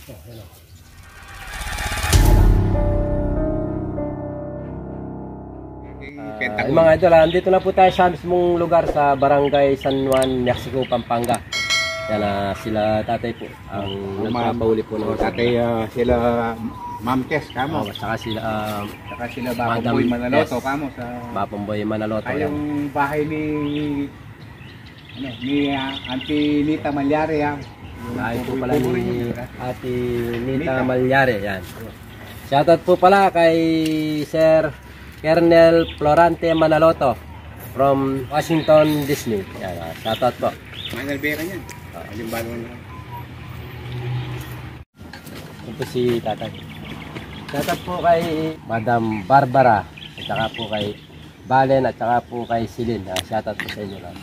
Yung mga idol, andito na po tayo sa mismong lugar sa Barangay San Juan, Mexico, Pampanga. Yan sila tatay po ang nagpapauli po ng tatay. Sila Ma'am Tess kamo. Saka sila Bapamboy Manaloto kamo sa Bapamboy Manaloto. Ay yung bahay ni Auntie Nita Malyari yan. Bahay po pala ni Ate Nita Malyari. Yan. Shoutout po pala kay Sir Kernel Florante Manaloto from Washington, Disney. Yan, shoutout po. Manal Vera yan. Yung bago na. Ito po si tatay. Shoutout po kay Madam Barbara at saka po kay Balen at saka po kay Silin. Shoutout po sa inyo lang.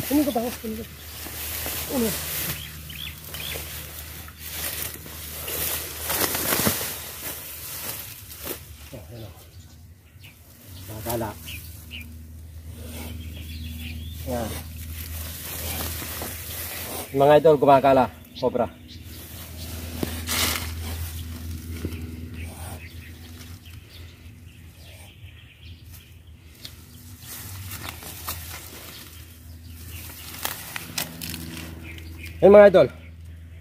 Ini ko ba? Uno. Gumagala. Yan. Mga idol, gumagala. Cobra. Yan mga idol.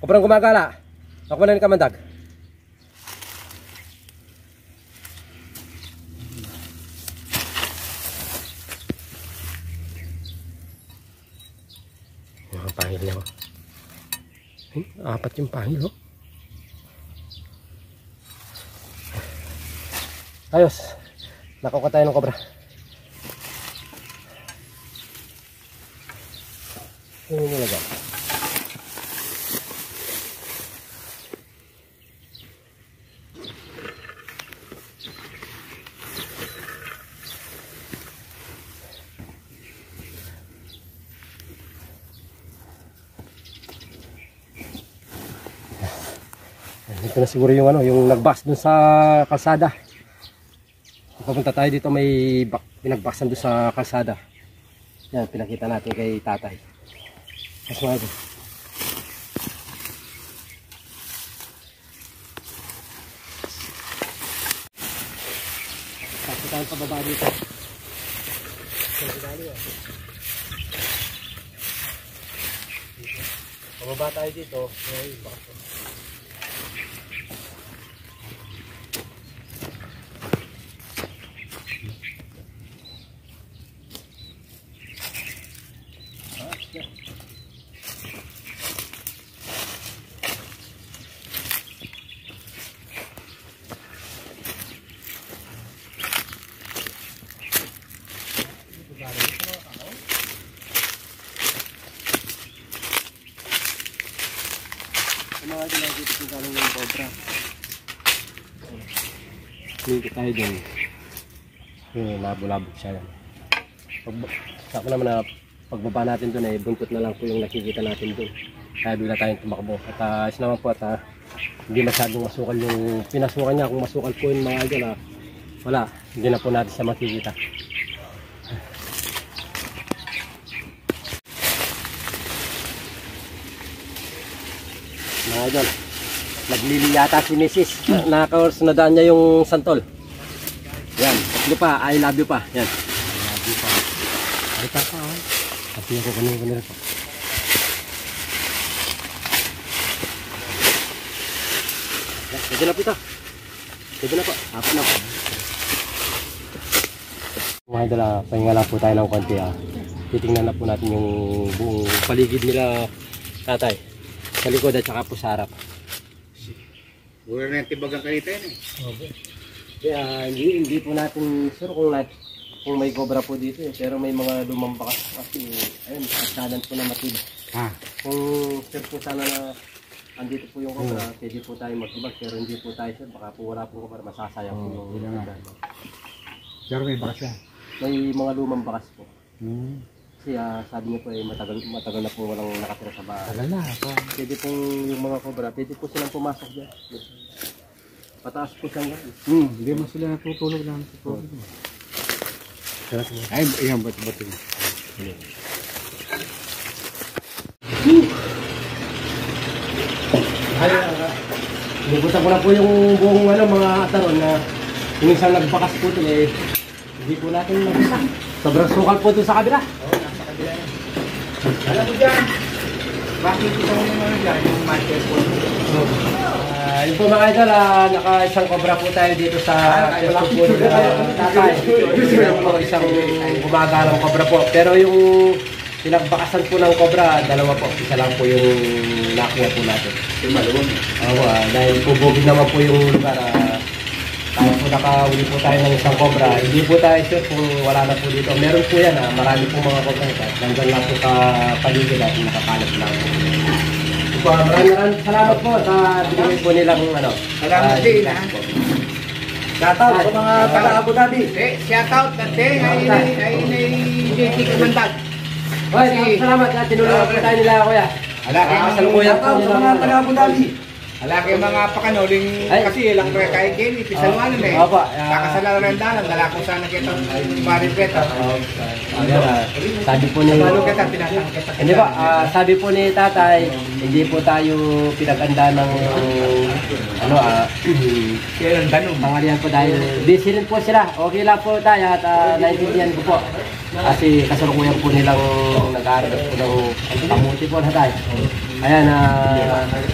Cobrang gumagala. Ako na ni Kamandag. Yung pangil niya. Apat yung pangil, oh. Ayos. Nakuha tayo ng cobra. Yun yung nilagay. Ito na siguro yung yung nagbas dun sa kalsada. Papunta tayo dito, may pinagbasan dun sa kalsada. Yan, pinakita natin kay tatay. Mas mga ito. Tapos tayo pababa dito. Pababa tayo dito. Ay, baka mga ginagit kung galing yung cobra. Hindi tayo dyan. Labo-labo siya yan. Sako naman na pagbaba natin dun buntot na lang po yung nakikita natin dun. Kaya bigla tayong tumakbo. At is naman po at hindi masyadong masukal yung pinasukan niya. Kung masukal po yung mga idol, wala. Hindi na po natin siya makikita. Mga idol, naglili yata si Mrs. Nakasunadaan niya yung santol. Yan, tatlo pa, I love you pa. Yan, I love you pa. Ay pa pa, oh. Kasi ako kanina pa. Pwede na po ito. Pwede na po, hapon na po. Mga idol, pahinga lang po tayo ng konti. Titingnan na po natin yung buong paligid nila tatay. Sa likod at saka po sa harap. Wala na yung tibagang kanita yun eh. Okay. Kaya hindi po natin sure kung may cobra po dito eh. Pero may mga lumang bakas kasi ayun, kasalan po na matibay. Kung sure po sana na andito po yung cobra, pwede po tayo magtibag. Pero hindi po tayo sure, baka po wala po cobra, masasayang po yung cobra. Pero may bakas yan. May mga lumang bakas po. Kasi sabi niya po matagal na po walang nakatira sa bahay. Tagal na. Pwede po yung mga cobra, pwede po silang pumasok dyan. Pataas po siyang gano'n. Hindi mo sila natutulog lang. Ay, yan, bato-bato. Nibutan ko na po yung buong mga ataron na minsan nagbakas po ito hindi po natin nagbutan. Sobrang sukal po ito sa kabila. Alam mo dyan, bakit ito yung dyan, yung market po? Yun po mga idol, naka-isang cobra po tayo dito sa pwesto po nila tatay. Isang gumagalang cobra po. Pero yung pinagbakasan po ng cobra, dalawa po. Isa lang po yung nakuha po natin. Yung maluwang. Dahil pubugin naman po yung lugar. Kaya po nakahuli po tayo ng isang cobra. Hindi po tayo sure kung wala na po dito. Meron po yan, marami po mga cobra ito. Nandun lang po sa paligid at nakakalat lang po. Maraming salamat po sa binigay po nilang Salamat din. Shoutout sa mga taga Abu Dhabi. Shout out natin ay JT Kamandag. Hoy, salamat na tinulungan po tayo nila kuya. Kasalukuyan po Shoutout sa mga taga Abu Dhabi. Alaki mga pakanoling Ay. kasi ilang kaya Kenny, pisaluanan eh. Opo. Kakasala rin dalang, dala ko sana kita maripeta. Sabi po ni Malo kita, pinasang kita. hindi po, sabi po ni tatay, hindi po tayo pinaganda ng Kailan tanong? pangalian po dahil busy rin po sila. Okay lang po tayo at naiintindihan ko po. Kasi kasalukuyan po nilang nag-aaral po ng kamuti po na tayo. Ayan,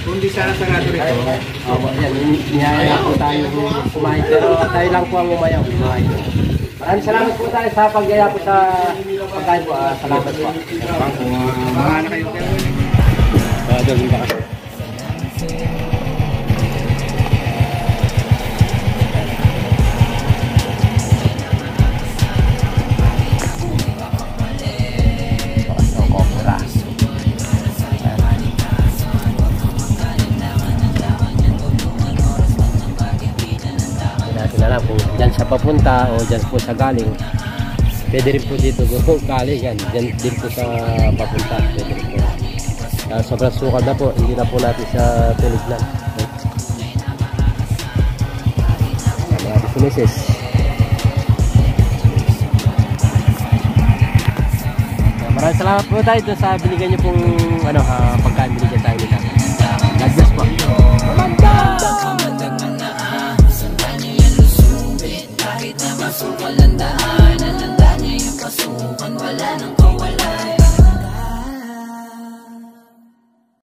Kundi sana sarado rito. ayan, niyaya po tayo kumain. Pero tayo lang po ang umayaw. Maraming salamat po tayo sa paggaya po sa pagkain po. Salamat po. Mga na kayo kayo. Na lang kung dyan siya papunta o dyan po siya galing, pwede rin po dito kung galing yan, dyan din po sa papunta, pwede rin po. Sobrang sukal na po, hindi na po natin siya tinignan. Marami si Mrs. Maraming salamat po tayo sa binigyan niyo pong pagkain binigyan tayo nila.